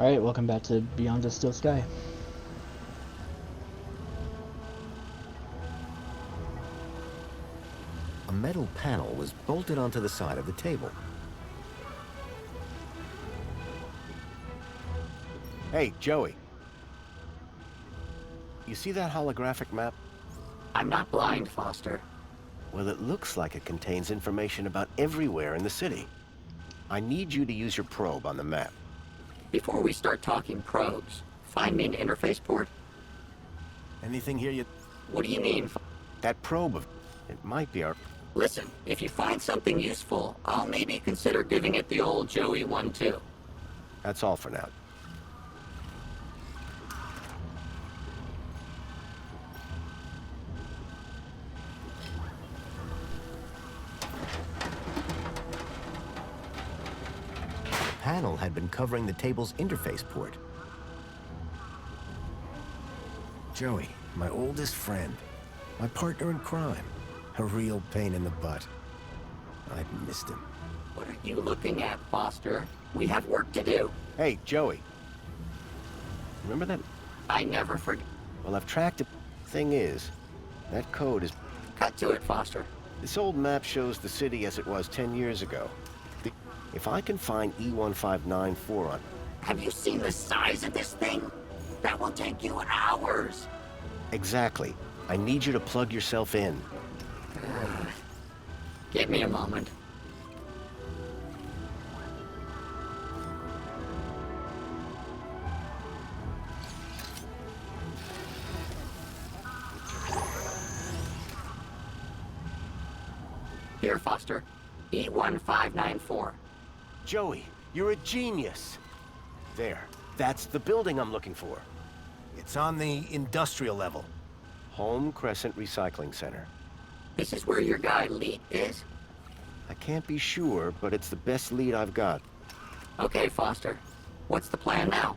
Alright, welcome back to Beyond the Still Sky. A metal panel was bolted onto the side of the table. Hey, Joey. You see that holographic map? I'm not blind, Foster. Well, it looks like it contains information about everywhere in the city. I need you to use your probe on the map. Before we start talking probes, find me an interface port. Anything here you... What do you mean? That probe of... It might be our... Listen, if you find something useful, I'll maybe consider giving it the old Joey one too. That's all for now. The panel had been covering the table's interface port. Joey, my oldest friend. My partner in crime. A real pain in the butt. I've missed him. What are you looking at, Foster? We have work to do. Hey, Joey. Remember that? I never forget. Well, I've tracked it. Thing is, that code is... Cut to it, Foster. This old map shows the city as it was 10 years ago. If I can find E1594 on... Have you seen the size of this thing? That will take you hours. Exactly. I need you to plug yourself in. Give me a moment. Here, Foster. E1594. Joey, you're a genius. There. That's the building I'm looking for. It's on the industrial level. Home Crescent Recycling Center. This is where your guy Lee is? I can't be sure, but it's the best lead I've got. Okay, Foster. What's the plan now?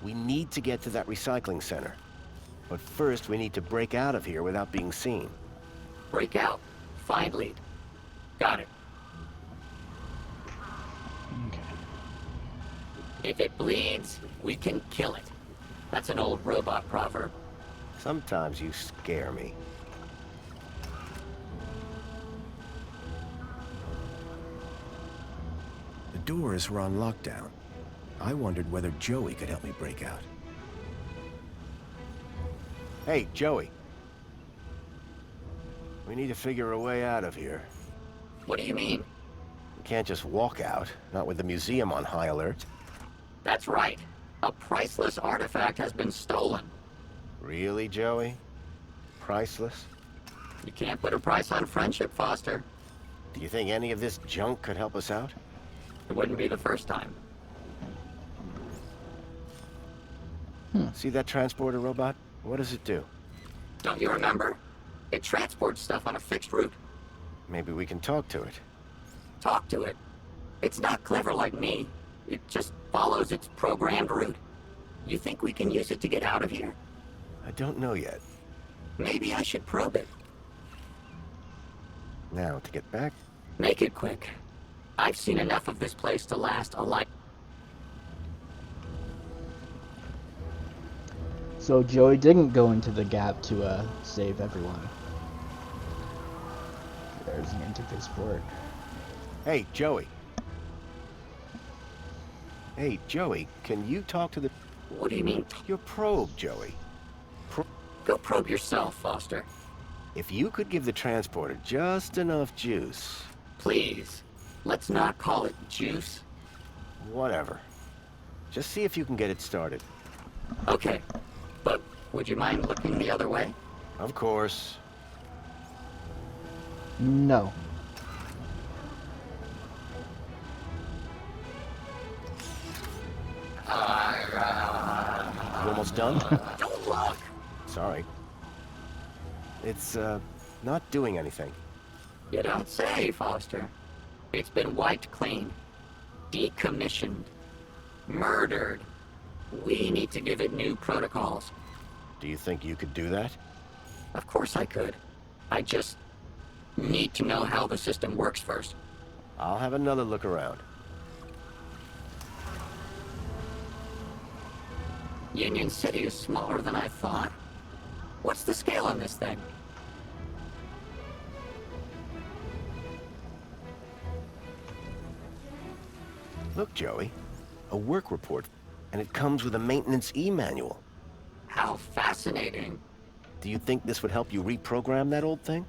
We need to get to that recycling center. But first, we need to break out of here without being seen. Break out. Find lead. Got it. Okay. If it bleeds, we can kill it. That's an old robot proverb. Sometimes you scare me. The doors were on lockdown. I wondered whether Joey could help me break out. Hey, Joey. We need to figure a way out of here. What do you mean? We can't just walk out, not with the museum on high alert. That's right. A priceless artifact has been stolen. Really, Joey? Priceless? You can't put a price on friendship, Foster. Do you think any of this junk could help us out? It wouldn't be the first time. See that transporter robot? What does it do? Don't you remember? It transports stuff on a fixed route. Maybe we can talk to it. Talk to it. It's not clever like me. It just follows its programmed route. You think we can use it to get out of here? I don't know yet. Maybe I should probe it. Now, to get back... Make it quick. I've seen enough of this place to last a life. So Joey didn't go into the gap to save everyone. There's an interface port. Hey, Joey. Hey, Joey, can you talk to the... What do you mean? Your probe, Joey. Go probe yourself, Foster. If you could give the transporter just enough juice... Please. Let's not call it juice. Whatever. Just see if you can get it started. Okay. But would you mind looking the other way? Of course. No. You almost done? Don't look. Sorry. It's, not doing anything. You don't say, Foster. It's been wiped clean. Decommissioned. Murdered. We need to give it new protocols. Do you think you could do that? Of course I could. I just need to know how the system works first. I'll have another look around. Union City is smaller than I thought. What's the scale on this thing? Look, Joey. A work report, and it comes with a maintenance e-manual. How fascinating. Do you think this would help you reprogram that old thing?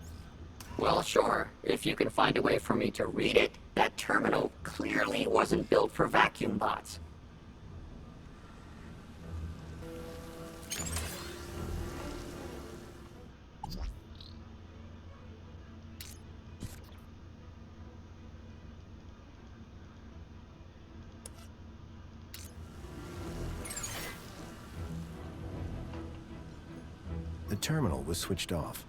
Well, sure, if you can find a way for me to read it. That terminal clearly wasn't built for vacuum bots. The terminal was switched off.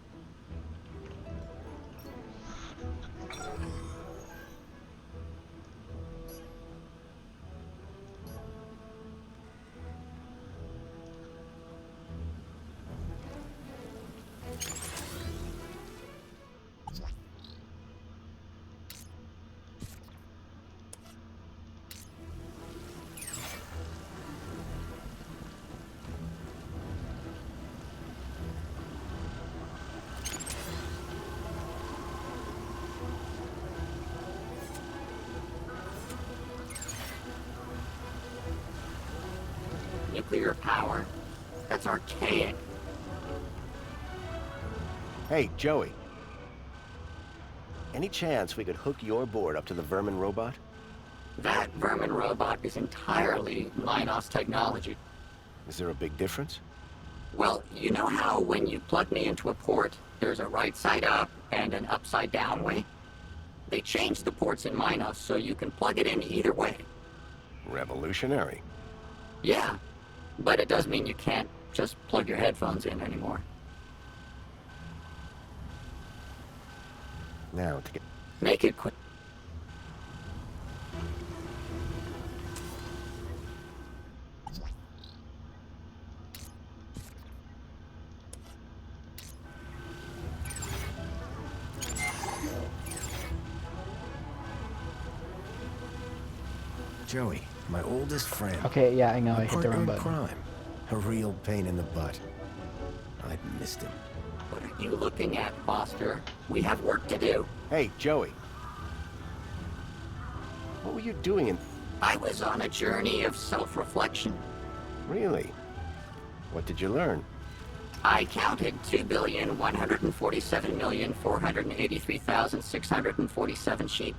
Nuclear power? That's archaic. Hey, Joey. Any chance we could hook your board up to the vermin robot? That vermin robot is entirely Minos technology. Is there a big difference? Well, you know how when you plug me into a port, there's a right side up and an upside down way? They changed the ports in Minos so you can plug it in either way. Revolutionary. Yeah, but it does mean you can't just plug your headphones in anymore. Now, to get... Make it quick. Joey, my oldest friend. Okay, yeah, I know, My I hit the partner wrong in button. crime. A real pain in the butt. I missed him. What are you looking at, Foster? We have work to do. Hey, Joey. What were you doing in... I was on a journey of self-reflection. Really? What did you learn? I counted 2,147,483,647 sheep.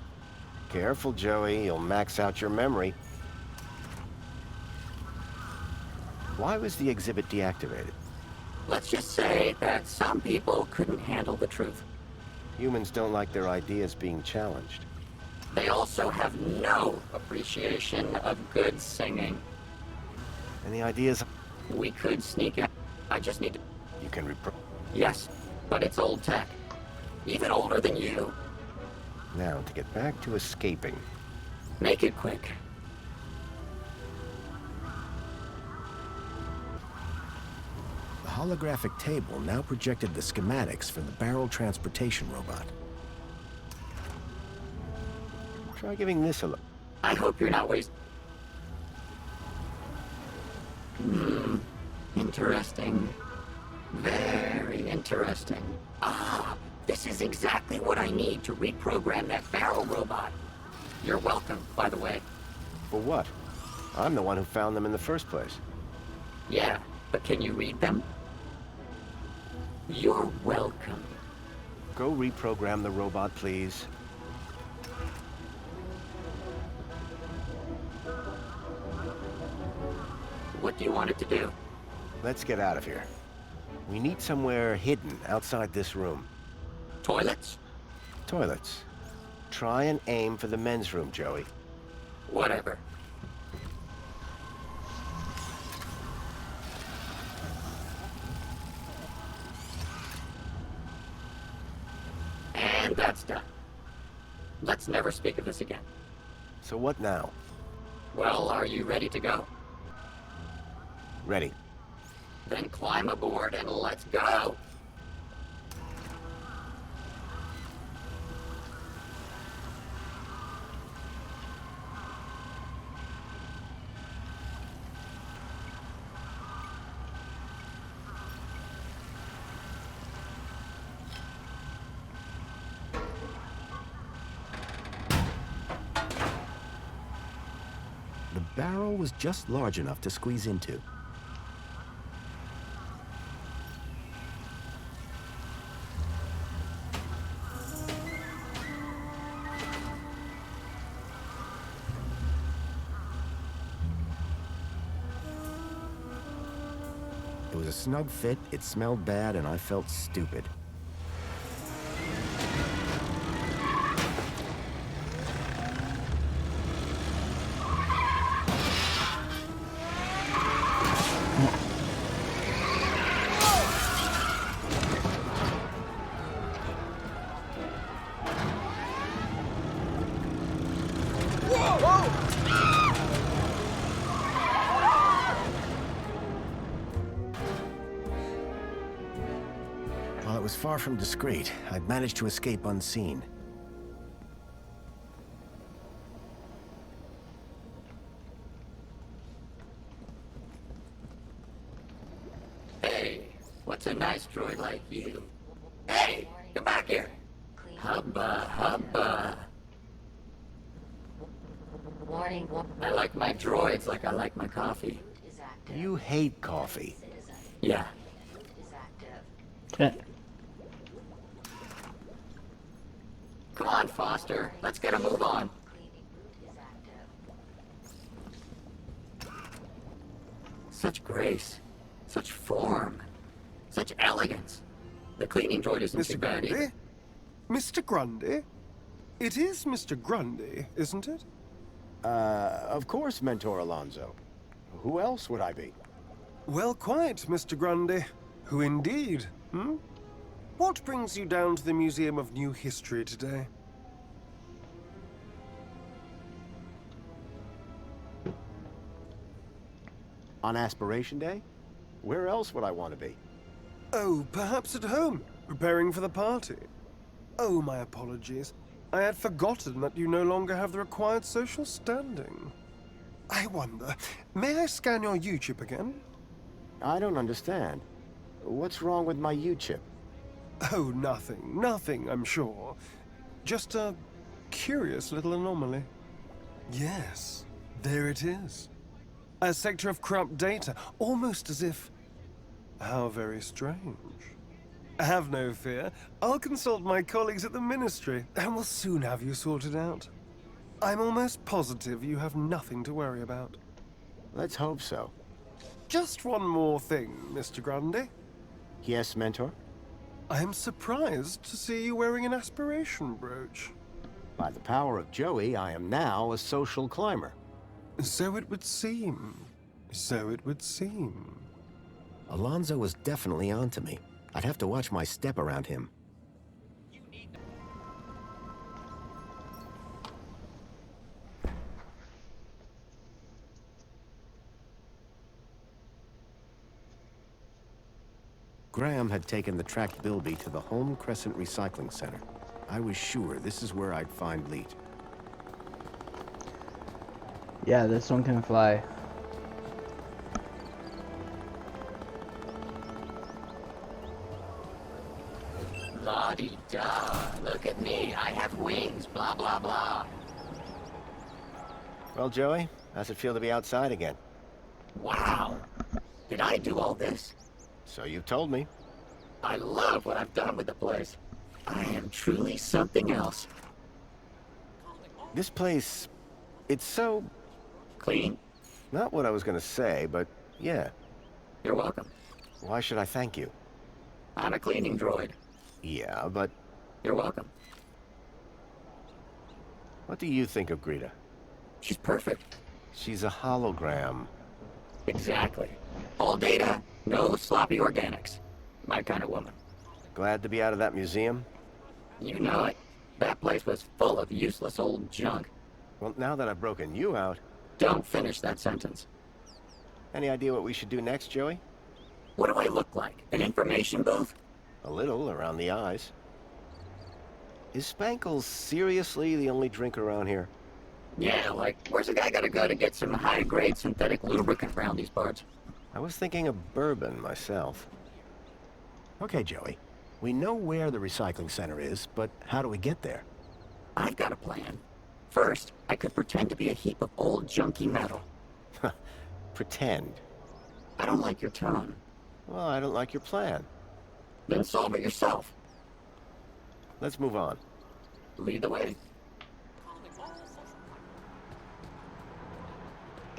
Careful, Joey. You'll max out your memory. Why was the exhibit deactivated? Let's just say that some people couldn't handle the truth. Humans don't like their ideas being challenged. They also have no appreciation of good singing. Any ideas? We could sneak out. I just need to... You can repro... Yes, but it's old tech. Even older than you. Now, to get back to escaping. Make it quick. The holographic table now projected the schematics for the barrel transportation robot. Try giving this a look. I hope you're not wasting... Interesting. Very interesting. Ah, this is exactly what I need to reprogram that barrel robot. You're welcome, by the way. For what? I'm the one who found them in the first place. Yeah, but can you read them? You're welcome. Go reprogram the robot, please. What do you want it to do? Let's get out of here. We need somewhere hidden outside this room. Toilets? Toilets. Try and aim for the men's room, Joey. Whatever. And that's done. Let's never speak of this again. So what now? Well, are you ready to go? Ready. Then climb aboard and let's go! barrel was just large enough to squeeze into. It was a snug fit, it smelled bad, and I felt stupid. While it was far from discreet, I'd managed to escape unseen. Hey, what's a nice droid like you? Hey, come back here. Hubba, hubba. Warning. I like my droids like I like my coffee. You hate coffee. Yeah. Okay. Come on, Foster. Let's get a move on. Such grace. Such form. Such elegance. The cleaning droid isn't too Mr. bad either. Grundy? Mr. Grundy? It is Mr. Grundy, isn't it? Of course, Mentor Alonso. Who else would I be? Well, quite, Mr. Grundy. Who indeed, What brings you down to the Museum of New History today? On Aspiration Day? Where else would I want to be? Oh, perhaps at home, preparing for the party. Oh, my apologies. I had forgotten that you no longer have the required social standing. I wonder, may I scan your U-chip again? I don't understand. What's wrong with my U-chip? Oh, nothing, I'm sure. Just a curious little anomaly. Yes, there it is. A sector of corrupt data, almost as if... How very strange. Have no fear. I'll consult my colleagues at the Ministry, and we'll soon have you sorted out. I'm almost positive you have nothing to worry about. Let's hope so. Just one more thing, Mr. Grundy. Yes, Mentor? I am surprised to see you wearing an aspiration brooch. By the power of Joey, I am now a social climber. So it would seem. So it would seem. Alonso was definitely onto me. I'd have to watch my step around him. Graham had taken the tracked Bilby to the Home Crescent Recycling Center. I was sure this is where I'd find Leet. Yeah, this one can fly. La-di-da. Look at me. I have wings. Blah, blah, blah. Well, Joey, how's it feel to be outside again? Wow. Did I do all this? So you've told me. I love what I've done with the place. I am truly something else. This place, it's so... Clean. Not what I was gonna say, but yeah. You're welcome. Why should I thank you? I'm a cleaning droid. Yeah, but You're welcome. what do you think of Greta? She's perfect. She's a hologram. Exactly. All data, no sloppy organics. My kind of woman. Glad to be out of that museum? You know it. That place was full of useless old junk. Well, now that I've broken you out, Don't finish that sentence. any idea what we should do next, Joey? What do I look like? An information booth? A little around the eyes. Is Spankles seriously the only drink around here? Yeah, like, where's a guy gotta go to get some high-grade synthetic lubricant around these parts? I was thinking of bourbon myself. Okay, Joey. We know where the recycling center is, but how do we get there? I've got a plan. First, I could pretend to be a heap of old junky metal. Pretend. I don't like your tone. Well, I don't like your plan. Then solve it yourself. Let's move on. Lead the way.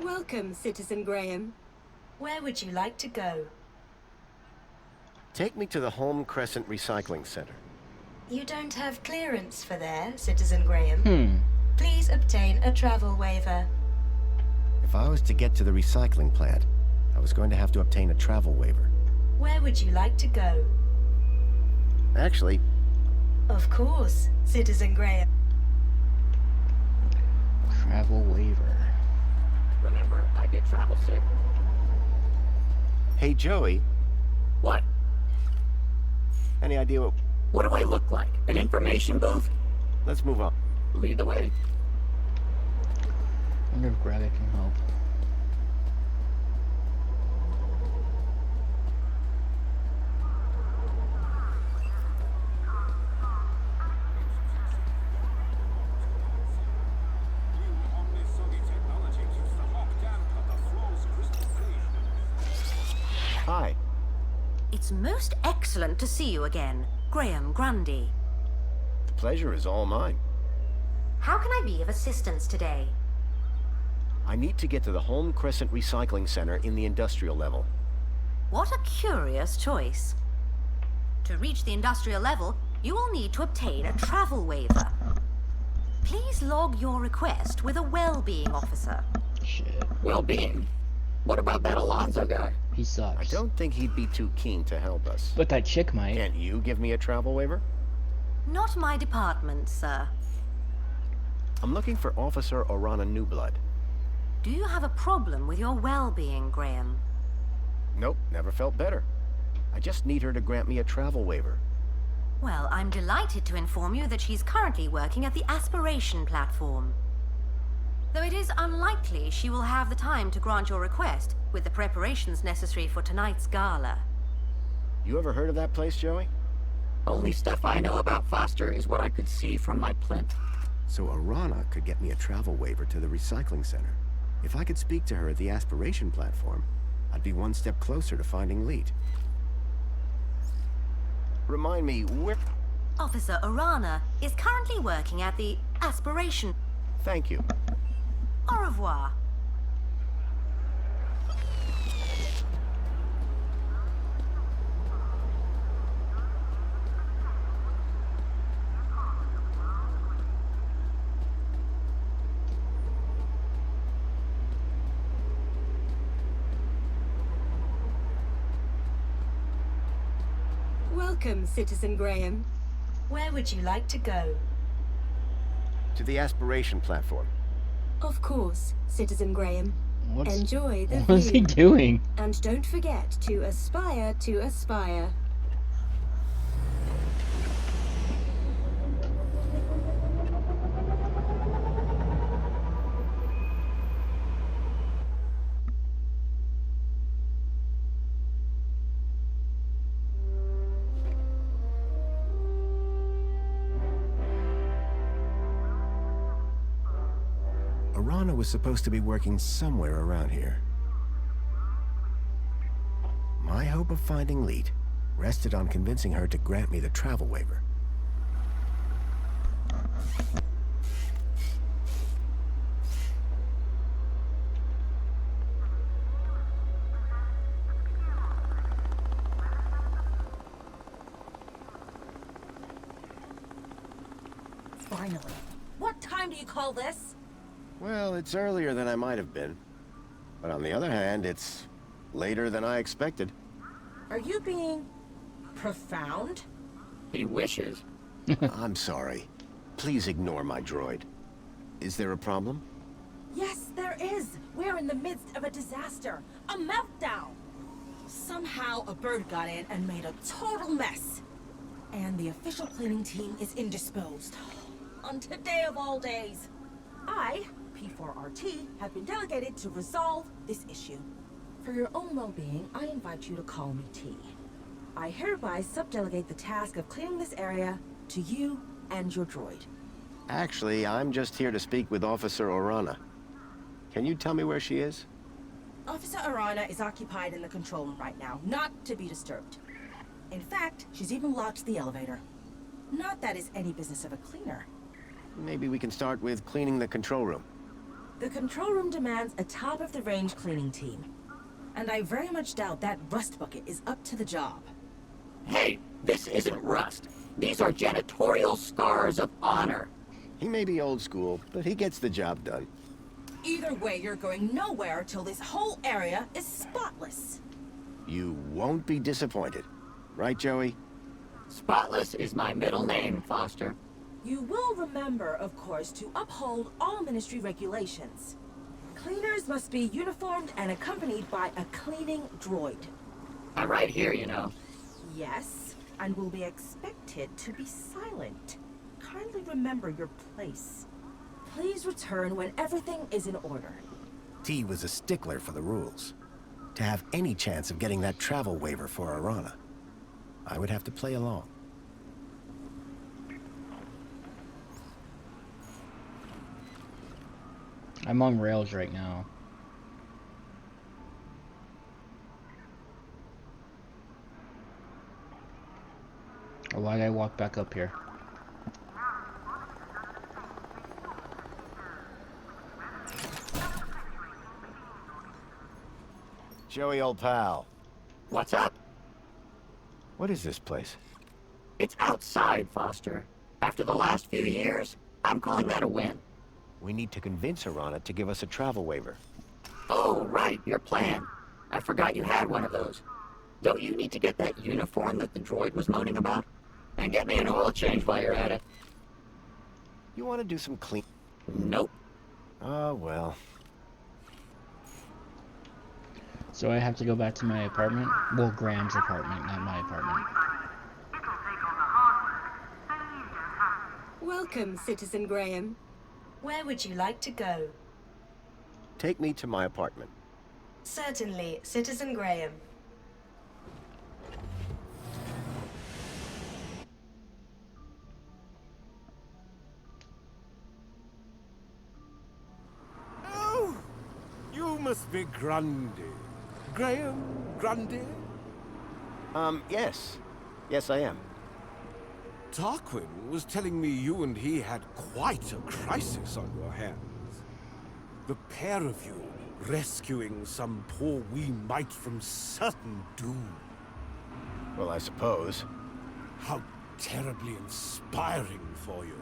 Welcome, Citizen Graham. Where would you like to go? Take me to the Home Crescent Recycling Center. You don't have clearance for there, Citizen Graham. Please obtain a travel waiver. If I was to get to the recycling plant, I was going to have to obtain a travel waiver. Where would you like to go? Actually, Of course, Citizen Graham. Travel waiver. Remember, I get travel sick. hey Joey, What? any idea what... What do I look like? An information booth? Let's move on. Lead the way. I wonder if Gravik can help. Hi. It's most excellent to see you again, Graham Grundy. The pleasure is all mine. How can I be of assistance today? I need to get to the Home Crescent Recycling Center in the industrial level. What a curious choice. To reach the industrial level, you will need to obtain a travel waiver. Please log your request with a well-being officer. Shit. Well-being. What about that Alonzo guy? He I sucks. don't think he'd be too keen to help us. But that chick might. Can't you give me a travel waiver? Not my department, sir. I'm looking for Officer Orana Newblood. Do you have a problem with your well-being, Graham? Nope, never felt better. I just need her to grant me a travel waiver. Well, I'm delighted to inform you that she's currently working at the aspiration platform. Though it is unlikely she will have the time to grant your request with the preparations necessary for tonight's gala. You ever heard of that place, Joey? Only stuff I know about Foster is what I could see from my plinth. So Orana could get me a travel waiver to the recycling center. If I could speak to her at the aspiration platform, I'd be one step closer to finding Leet. Remind me, where... Officer Orana is currently working at the aspiration. Thank you. Au revoir. Welcome, Citizen Graham. Where would you like to go? To the aspiration platform. Of course, Citizen Graham. What's, Enjoy the what is he view. doing? And don't forget to aspire to aspire. Orana was supposed to be working somewhere around here. My hope of finding Leet rested on convincing her to grant me the travel waiver. Finally. What time do you call this? Well, it's earlier than I might have been. But on the other hand, it's later than I expected. Are you being profound? He wishes. I'm sorry. Please ignore my droid. Is there a problem? Yes, there is. We're in the midst of a disaster. A meltdown. Somehow a bird got in and made a total mess. And the official cleaning team is indisposed. On today of all days. I, P4RT, have been delegated to resolve this issue. For your own well-being, I invite you to call me T. I hereby subdelegate the task of cleaning this area to you and your droid. Actually, I'm just here to speak with Officer Orana. Can you tell me where she is? Officer Arana is occupied in the control room right now, not to be disturbed. In fact, she's even locked the elevator. Not that it's any business of a cleaner. Maybe we can start with cleaning the control room. The control room demands a top-of-the-range cleaning team. And I very much doubt that rust bucket is up to the job. Hey, this isn't rust. These are janitorial scars of honor. He may be old school, but he gets the job done. Either way, you're going nowhere till this whole area is spotless. You won't be disappointed. Right, Joey? Spotless is my middle name, Foster. You will remember, of course, to uphold all ministry regulations. Cleaners must be uniformed and accompanied by a cleaning droid. I'm right here, you know. Yes, and will be expected to be silent. Kindly remember your place. Please return when everything is in order. T was a stickler for the rules. To have any chance of getting that travel waiver for Arana, I would have to play along. I'm on rails right now. Or why did I walk back up here? Joey, old pal. What's up? What is this place? It's outside, Foster. After the last few years, I'm calling that a win. We need to convince Arana to give us a travel waiver. Oh, right, your plan. I forgot you had one of those. Don't you need to get that uniform that the droid was moaning about? And get me an oil change while you're at it. You want to do some clean... Nope. Oh, well. So I have to go back to my apartment? Well, Graham's apartment, not my apartment. Welcome, Citizen Graham. Where would you like to go? Take me to my apartment. Certainly, Citizen Graham. Oh, you must be Grundy. Graham Grundy? Yes. Yes, I am. Tarquin was telling me you and he had quite a crisis on your hands. The pair of you rescuing some poor wee mite from certain doom. Well, I suppose. How terribly inspiring for you.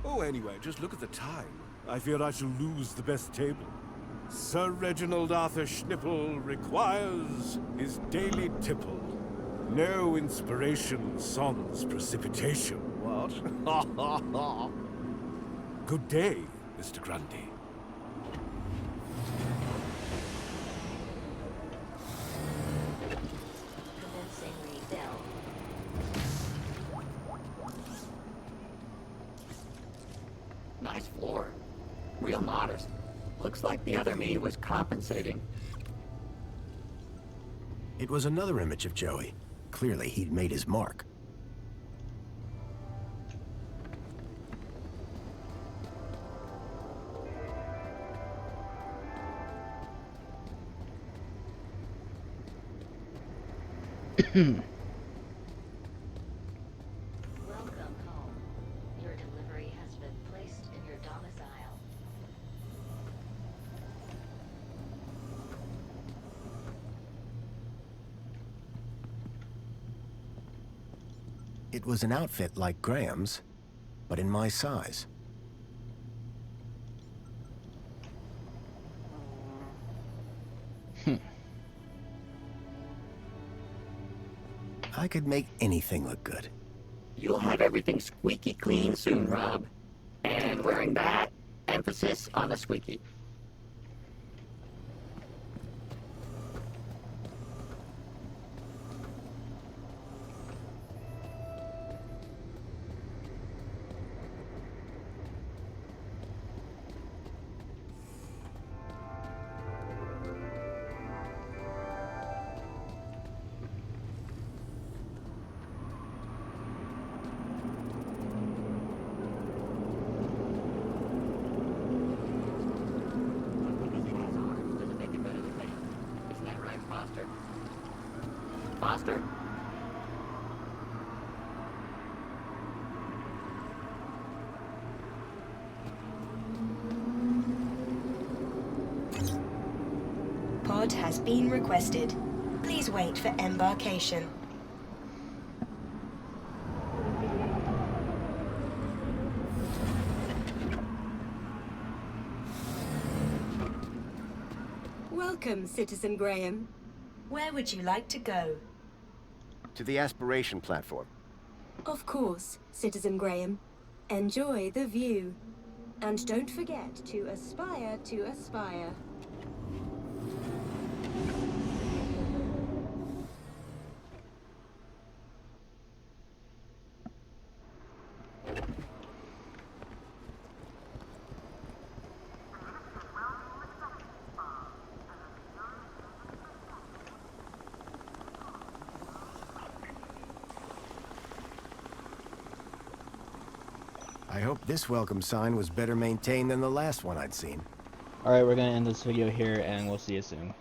Oh, anyway, just look at the time. I fear I shall lose the best table. Sir Reginald Arthur Schnipple requires his daily tipple. No inspiration sans precipitation, what? Ha ha ha! Good day, Mr. Grundy. Commencing rebuild. Nice floor. Real modest. Looks like the other me was compensating. It was another image of Joey. Clearly, he'd made his mark. Welcome home. Your delivery has been placed in your domicile. It was an outfit like Graham's, but in my size. I could make anything look good. You'll have everything squeaky clean soon, Rob. And wearing that, emphasis on the squeaky. Foster? Pod has been requested. Please wait for embarkation. Welcome, Citizen Graham. Where would you like to go? To the aspiration platform. Of course, Citizen Graham. Enjoy the view. And don't forget to aspire to aspire. I hope this welcome sign was better maintained than the last one I'd seen. Alright, we're gonna end this video here, and we'll see you soon.